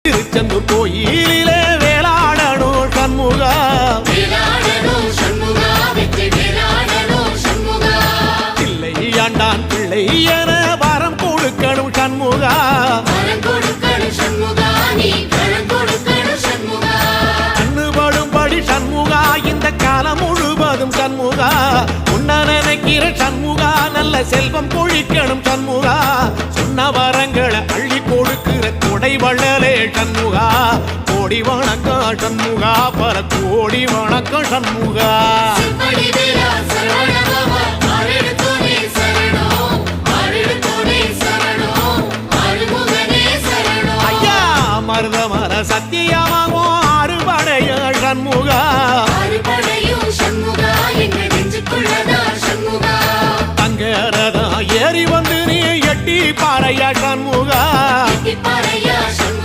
திருச்செந்தூர் கோயிலிலே வேளாடணும் சண்முகா, பிள்ளை ஆண்டான் பிள்ளை என வரம் கொடுக்கணும் சண்முகா, கண்ணுபடும்படி சண்முகா இந்த காலம் முழுவதும் சண்முகா, உன்ன நினைக்கிற சண்முகா நல்ல செல்வம் பொழிக்கணும் சண்முகா, சொன்ன வரங்களை அள்ளி கொடுக்கிற கொடை வள்ளலே சண்முகா, கோடி வணக்கம் சண்முகா, பல கோடி வணக்கம் சண்முகா. ஐயா மருதமர சத்தியமாகும் அறுபடைய சண்முகா, தங்கரதா ஏறி வந்து நீ எட்டி பாறையா சண்முகா.